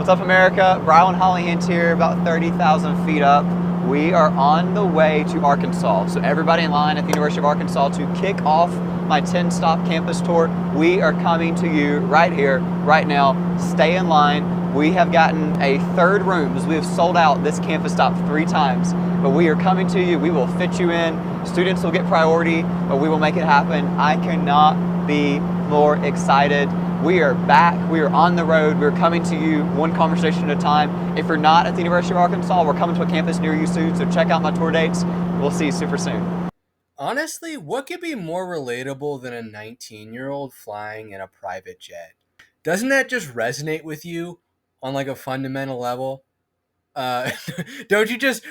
What's up, America? Brylin Hollyhand here, about 30,000 feet up. We are on the way to Arkansas. So everybody in line at the University of Arkansas to kick off my 10-stop campus tour. We are coming to you right here, right now. Stay in line. We have gotten a third room as we have sold out this campus stop 3 times. But we are coming to you. We will fit you in. Students will get priority, but we will make it happen. I cannot be more excited. We are back. We are on the road. We're coming to you one conversation at a time. If you're not at the University of Arkansas, we're coming to a campus near you soon, so check out my tour dates. We'll see you super soon. Honestly, what could be more relatable than a 19-year-old flying in a private jet? Doesn't that just resonate with you on like a fundamental level? Uh, don't you just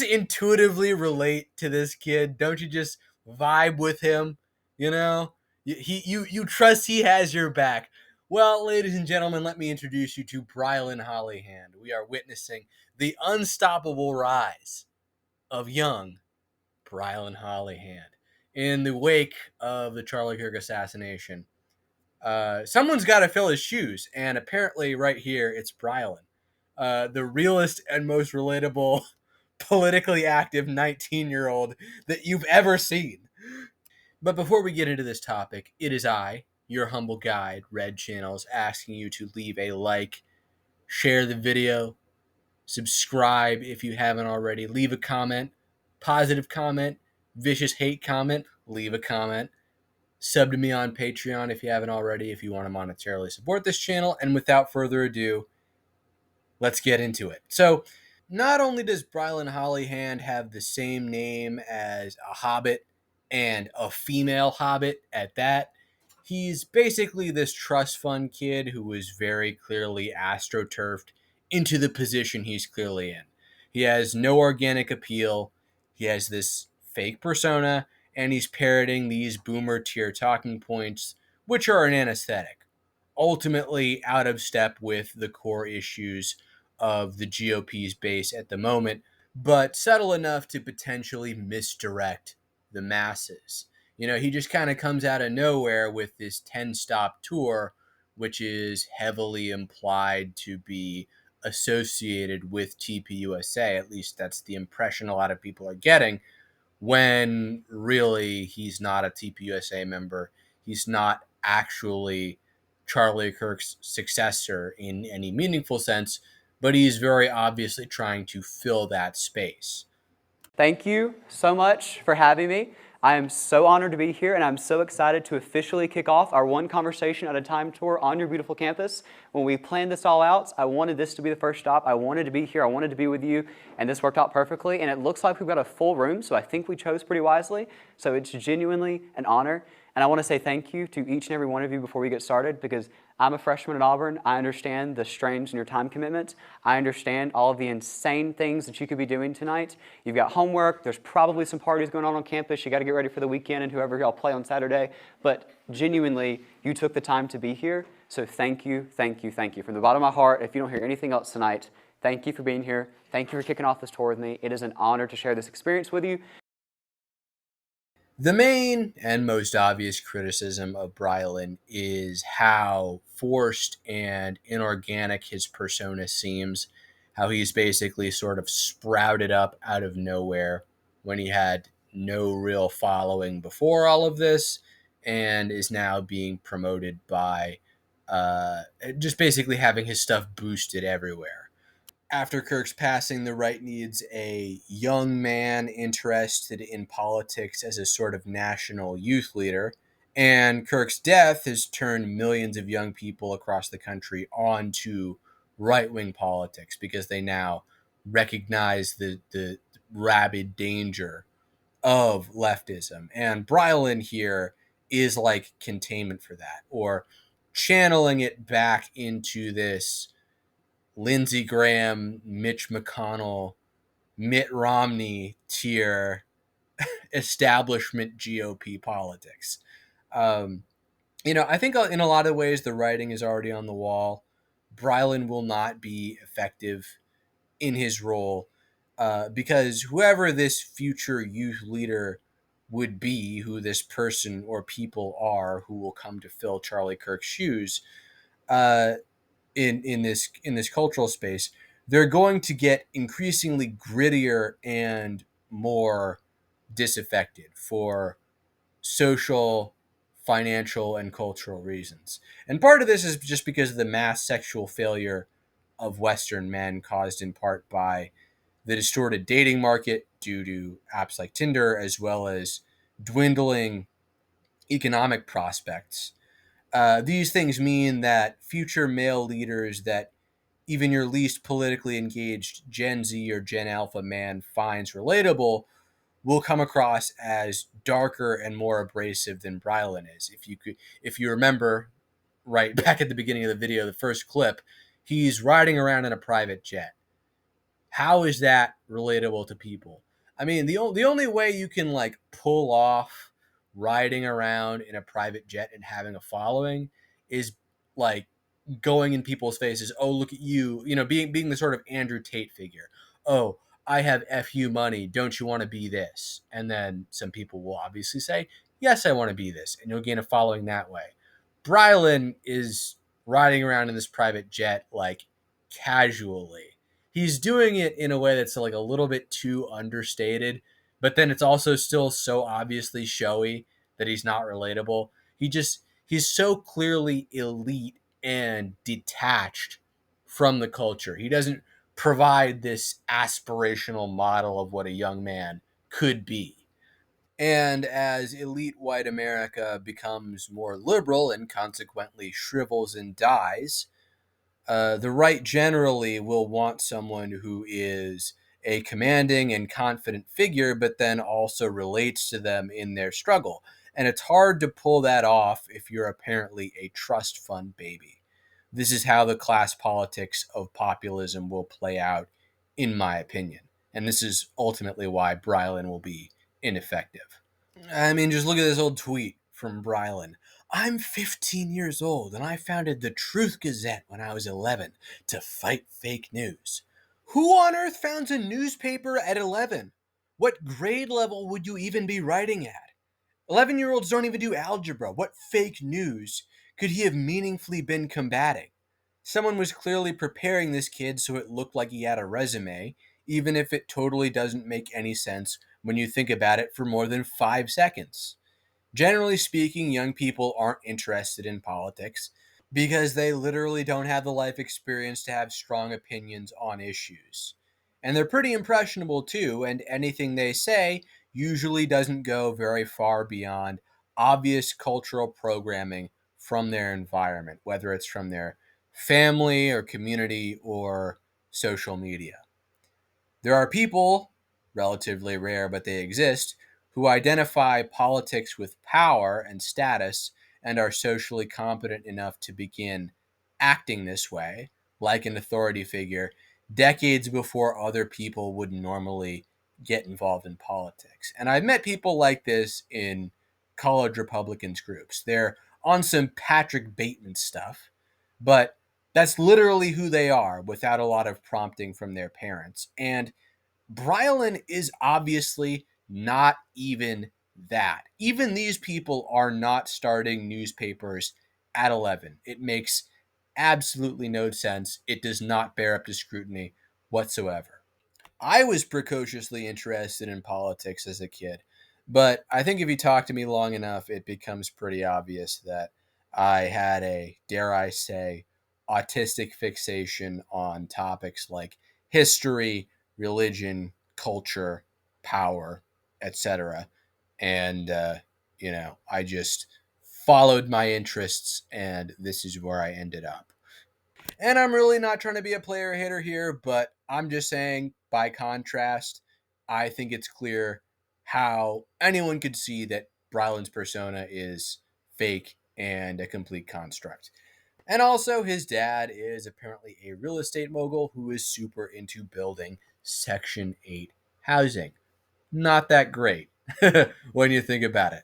intuitively relate to this kid? Don't you just vibe with him? You know, you trust he has your back. Well, ladies and gentlemen, let me introduce you to Brylin Hollyhand. We are witnessing the unstoppable rise of young Brylin Hollyhand in the wake of the Charlie Kirk assassination. Someone's got to fill his shoes, and apparently, right here, it's Brylin, the realest and most relatable, politically active 19-year-old that you've ever seen. But before we get into this topic, it is I, your humble guide, Red Channels, asking you to leave a like, share the video, subscribe if you haven't already, leave a comment, positive comment, vicious hate comment, leave a comment. Sub to me on Patreon if you haven't already, if you want to monetarily support this channel. And without further ado, let's get into it. So, not only does Brylin Hollyhand have the same name as a hobbit and a female hobbit at that, he's basically this trust fund kid who was very clearly astroturfed into the position he's clearly in. He has no organic appeal. He has this fake persona, and he's parroting these boomer tier talking points, which are an anesthetic, ultimately out of step with the core issues of the GOP's base at the moment, but subtle enough to potentially misdirect the masses. You know, he just kind of comes out of nowhere with this 10-stop tour, which is heavily implied to be associated with TPUSA. At least that's the impression a lot of people are getting, when really he's not a TPUSA member. He's not actually Charlie Kirk's successor in any meaningful sense, but he's very obviously trying to fill that space. Thank you so much for having me. I am so honored to be here, and I'm so excited to officially kick off our one conversation at a time tour on your beautiful campus. When we planned this all out, I wanted this to be the first stop. I wanted to be here. I wanted to be with you, and this worked out perfectly. And it looks like we've got a full room, so I think we chose pretty wisely. So it's genuinely an honor. And I want to say thank you to each and every one of you before we get started, because I'm a freshman at Auburn. I understand the strains in your time commitment. I understand all of the insane things that you could be doing tonight. You've got homework. There's probably some parties going on campus. You got to get ready for the weekend and whoever y'all play on Saturday. But genuinely, you took the time to be here. So thank you, thank you, thank you. From the bottom of my heart, if you don't hear anything else tonight, thank you for being here. Thank you for kicking off this tour with me. It is an honor to share this experience with you. The main and most obvious criticism of Brylin is how forced and inorganic his persona seems, how he's basically sort of sprouted up out of nowhere when he had no real following before all of this, and is now being promoted by just basically having his stuff boosted everywhere. After Kirk's passing, the right needs a young man interested in politics as a sort of national youth leader. And Kirk's death has turned millions of young people across the country onto right wing politics because they now recognize the rabid danger of leftism. And Brylin here is like containment for that, or channeling it back into this Lindsey Graham, Mitch McConnell, Mitt Romney tier establishment GOP politics. Um, I think in a lot of ways the writing is already on the wall. Brylin will not be effective in his role because whoever this future youth leader would be, who this person or people are who will come to fill Charlie Kirk's shoes, uh, in this cultural space, they're going to get increasingly grittier and more disaffected for social, financial, and cultural reasons. And part of this is just because of the mass sexual failure of Western men, caused in part by the distorted dating market due to apps like Tinder, as well as dwindling economic prospects. These things mean that future male leaders that even your least politically engaged Gen Z or Gen Alpha man finds relatable will come across as darker and more abrasive than Brylin is. If you remember right back at the beginning of the video, the first clip, he's riding around in a private jet. How is that relatable to people? I mean, the only way you can like pull off riding around in a private jet and having a following is like going in people's faces. Oh, look at you! You know, being the sort of Andrew Tate figure. Oh, I have fu money. Don't you want to be this? And then some people will obviously say, yes, I want to be this, and you'll gain a following that way. Brylin is riding around in this private jet like casually. He's doing it in a way that's like a little bit too understated, but then it's also still so obviously showy that he's not relatable. He's so clearly elite and detached from the culture. He doesn't provide this aspirational model of what a young man could be. And as elite white America becomes more liberal and consequently shrivels and dies, the right generally will want someone who is a commanding and confident figure, but then also relates to them in their struggle. And it's hard to pull that off if you're apparently a trust fund baby. This is how the class politics of populism will play out, in my opinion. And this is ultimately why Brylin will be ineffective. I mean, just look at this old tweet from Brylin. I'm 15 years old and I founded the Truth Gazette when I was 11 to fight fake news. Who on earth founds a newspaper at 11? What grade level would you even be writing at? 11-year-olds don't even do algebra. What fake news could he have meaningfully been combating? Someone was clearly preparing this kid so it looked like he had a resume, even if it totally doesn't make any sense when you think about it for more than 5 seconds. Generally speaking, young people aren't interested in politics because they literally don't have the life experience to have strong opinions on issues. And they're pretty impressionable too, and anything they say usually doesn't go very far beyond obvious cultural programming from their environment, whether it's from their family or community or social media. There are people, relatively rare but they exist, who identify politics with power and status and are socially competent enough to begin acting this way, like an authority figure, decades before other people would normally get involved in politics. And I've met people like this in college Republicans groups. They're on some Patrick Bateman stuff, but that's literally who they are without a lot of prompting from their parents. And Brylin is obviously not even that. Even these people are not starting newspapers at 11. It makes absolutely no sense. It does not bear up to scrutiny whatsoever. I was precociously interested in politics as a kid, but I think if you talk to me long enough, it becomes pretty obvious that I had a, dare I say, autistic fixation on topics like history, religion, culture, power, etc. And, I just followed my interests, and this is where I ended up. And I'm really not trying to be a player hater here, but I'm just saying, by contrast, I think it's clear how anyone could see that Brylan's persona is fake and a complete construct. And also, his dad is apparently a real estate mogul who is super into building Section 8 housing. Not that great when you think about it.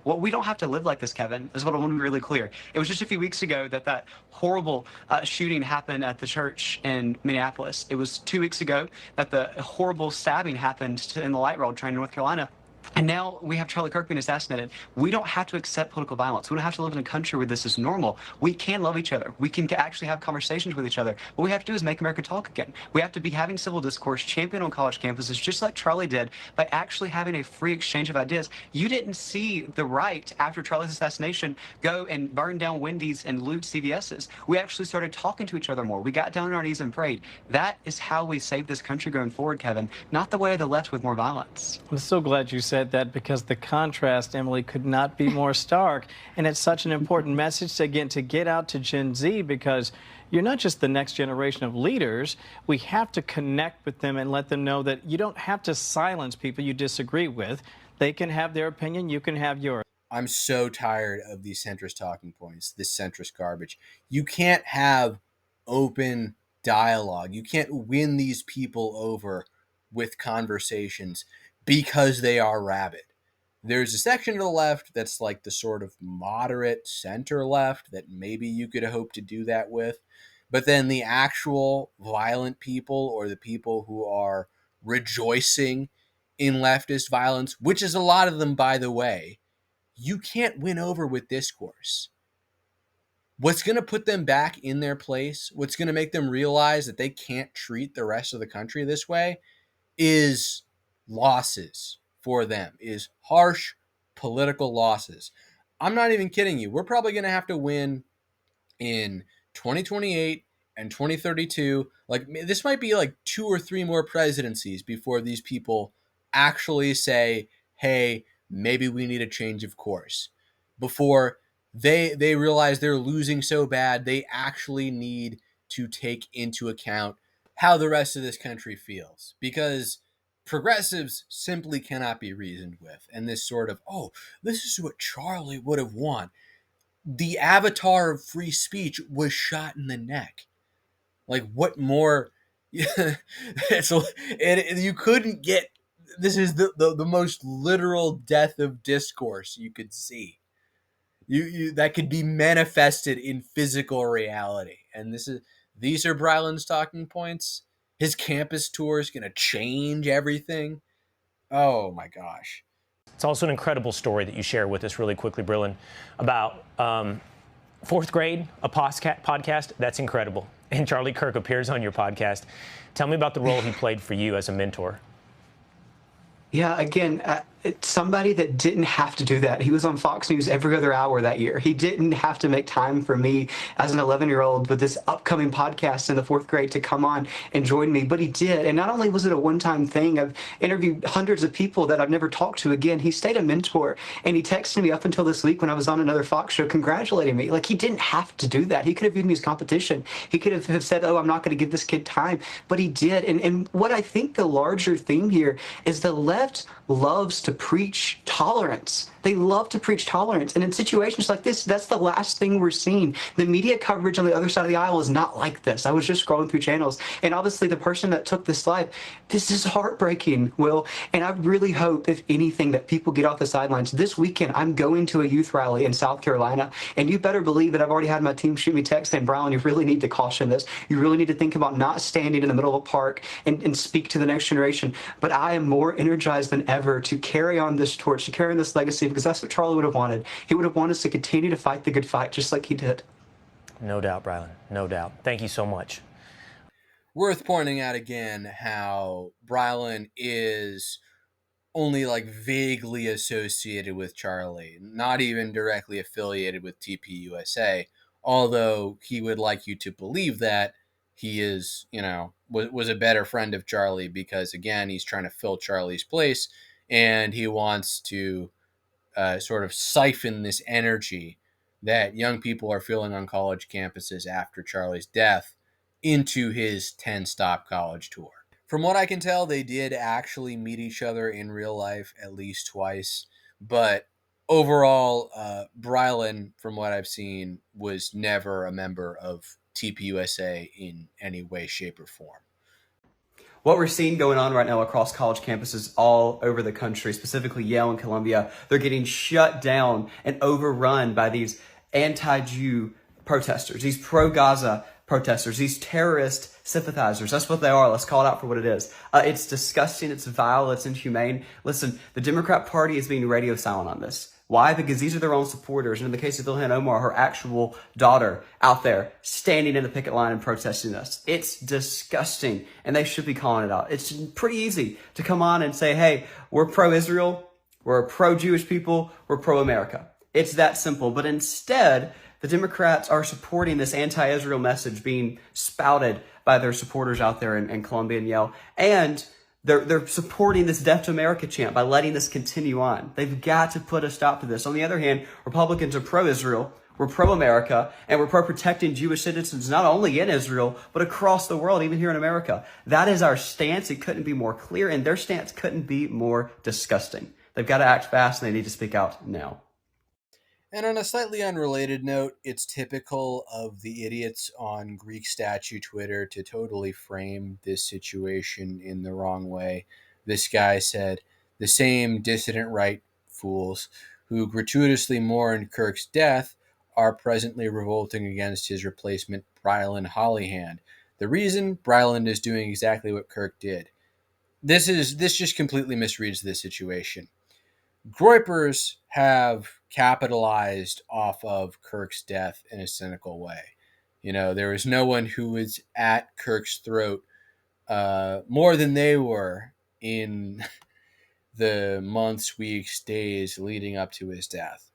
Well, we don't have to live like this, Kevin, is what I want to be really clear. It was just a few weeks ago that horrible shooting happened at the church in Minneapolis. It was 2 weeks ago that the horrible stabbing happened in the light rail train in North Carolina. And now we have Charlie Kirk being assassinated. We don't have to accept political violence. We don't have to live in a country where this is normal. We can love each other. We can actually have conversations with each other. What we have to do is make America talk again. We have to be having civil discourse, champion on college campuses, just like Charlie did, by actually having a free exchange of ideas. You didn't see the right, after Charlie's assassination, go and burn down Wendy's and loot CVS's. We actually started talking to each other more. We got down on our knees and prayed. That is how we save this country going forward, Kevin, not the way of the left with more violence. I'm so glad you said that, because the contrast, Emily, could not be more stark. And it's such an important message to get out to Gen Z, because you're not just the next generation of leaders. We have to connect with them and let them know that you don't have to silence people you disagree with. They can have their opinion. You can have yours. I'm so tired of these centrist talking points, this centrist garbage. You can't have open dialogue. You can't win these people over with conversations because they are rabid. There's a section to the left that's like the sort of moderate center left that maybe you could hope to do that with. But then the actual violent people, or the people who are rejoicing in leftist violence, which is a lot of them, by the way, you can't win over with discourse. What's going to put them back in their place, what's going to make them realize that they can't treat the rest of the country this way, is losses for them, is harsh political losses. I'm not even kidding you. We're probably going to have to win in 2028 and 2032. Like, this might be like 2 or 3 more presidencies before these people actually say, hey, maybe we need a change of course. Before they realize they're losing so bad, they actually need to take into account how the rest of this country feels. Because progressives simply cannot be reasoned with. And this sort of, oh, this is what Charlie would have won. The avatar of free speech was shot in the neck. Like, what more? You couldn't get. This is the most literal death of discourse you could see. You that could be manifested in physical reality. And these are Brylin's talking points. His campus tour is going to change everything. Oh my gosh. It's also an incredible story that you share with us really quickly, Brylin, about fourth grade, a podcast. That's incredible. And Charlie Kirk appears on your podcast. Tell me about the role he played for you as a mentor. Yeah, again, it's somebody that didn't have to do that. He was on Fox News every other hour that year. He didn't have to make time for me as an 11-year-old with this upcoming podcast in the 4th grade to come on and join me, but he did. And not only was it a one-time thing, I've interviewed hundreds of people that I've never talked to again. He stayed a mentor, and he texted me up until this week when I was on another Fox show congratulating me. Like, he didn't have to do that. He could have viewed me as competition. He could have said, oh, I'm not going to give this kid time, but he did. And what I think the larger theme here is the left loves to preach tolerance. They love to preach tolerance. And in situations like this, that's the last thing we're seeing. The media coverage on the other side of the aisle is not like this. I was just scrolling through channels. And obviously the person that took this live, this is heartbreaking, Will. And I really hope, if anything, that people get off the sidelines. This weekend, I'm going to a youth rally in South Carolina. And you better believe that I've already had my team shoot me text saying, Brylin, you really need to caution this. You really need to think about not standing in the middle of a park and speak to the next generation. But I am more energized than ever to carry on this torch, to carry on this legacy, because that's what Charlie would have wanted. He would have wanted us to continue to fight the good fight, just like he did. No doubt, Brylin. No doubt. Thank you so much. Worth pointing out again how Brylin is only like vaguely associated with Charlie, not even directly affiliated with TPUSA, although he would like you to believe that he is, was a better friend of Charlie because, again, he's trying to fill Charlie's place and he wants to sort of siphon this energy that young people are feeling on college campuses after Charlie's death into his 10-stop college tour. From what I can tell, they did actually meet each other in real life at least twice. But overall, Brylin, from what I've seen, was never a member of TPUSA in any way, shape, or form. What we're seeing going on right now across college campuses all over the country, specifically Yale and Columbia, they're getting shut down and overrun by these anti-Jew protesters, these pro-Gaza protesters, these terrorist sympathizers. That's what they are. Let's call it out for what it is. It's disgusting. It's vile. It's inhumane. Listen, the Democrat Party is being radio silent on this. Why? Because these are their own supporters. And in the case of Ilhan Omar, her actual daughter out there standing in the picket line and protesting this. It's disgusting. And they should be calling it out. It's pretty easy to come on and say, hey, we're pro-Israel. We're pro-Jewish people. We're pro-America. It's that simple. But instead, the Democrats are supporting this anti-Israel message being spouted by their supporters out there in Columbia and Yale. And they're supporting this Death to America chant by letting this continue on. They've got to put a stop to this. On the other hand, Republicans are pro-Israel, we're pro-America, and we're pro-protecting Jewish citizens not only in Israel, but across the world, even here in America. That is our stance. It couldn't be more clear, and their stance couldn't be more disgusting. They've got to act fast, and they need to speak out now. And on a slightly unrelated note, it's typical of the idiots on Greek statue Twitter to totally frame this situation in the wrong way. This guy said, the same dissident right fools who gratuitously mourned Kirk's death are presently revolting against his replacement, Brylin Hollyhand. The reason Brylin is doing exactly what Kirk did. This just completely misreads this situation. Groypers have capitalized off of Kirk's death in a cynical way. You know, there was no one who was at Kirk's throat more than they were in the months, weeks, days leading up to his death.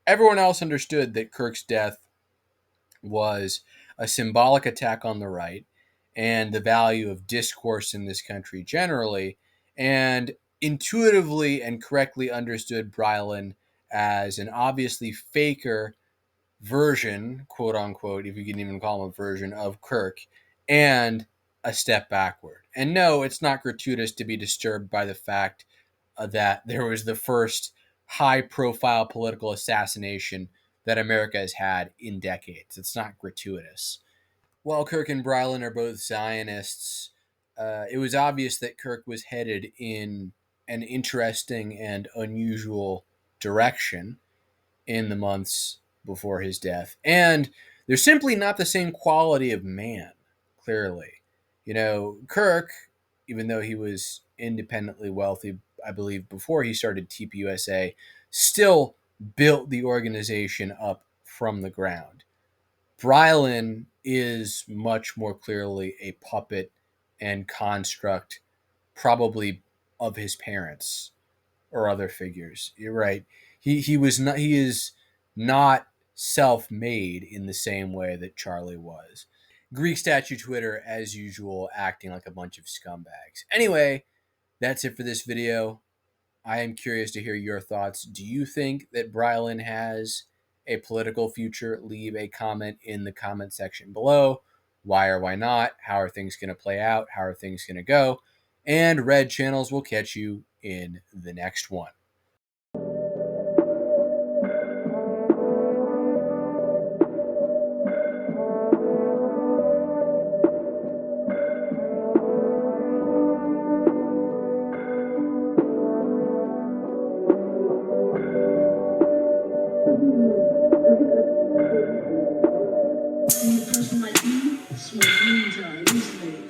Everyone else understood that Kirk's death was a symbolic attack on the right and the value of discourse in this country generally, and intuitively and correctly understood Brylin as an obviously faker version, quote unquote, if you can even call him a version, of Kirk, and a step backward. And no, it's not gratuitous to be disturbed by the fact that there was the first high-profile political assassination that America has had in decades. It's not gratuitous. While Kirk and Brylin are both Zionists, it was obvious that Kirk was headed in an interesting and unusual direction in the months before his death. And they're simply not the same quality of man, clearly. You know, Kirk, even though he was independently wealthy, I believe, before he started TPUSA, still built the organization up from the ground. Brylin is much more clearly a puppet and construct, probably of his parents or other figures. You're right. He is not self-made in the same way that Charlie was. Greek statue Twitter, as usual, acting like a bunch of scumbags. Anyway, that's it for this video. I am curious to hear your thoughts. Do you think that Brylin has a political future? Leave a comment in the comment section below. Why or why not? How are things going to play out? How are things going to go? And Red Channels will catch you in the next one. A person like me, small means are easily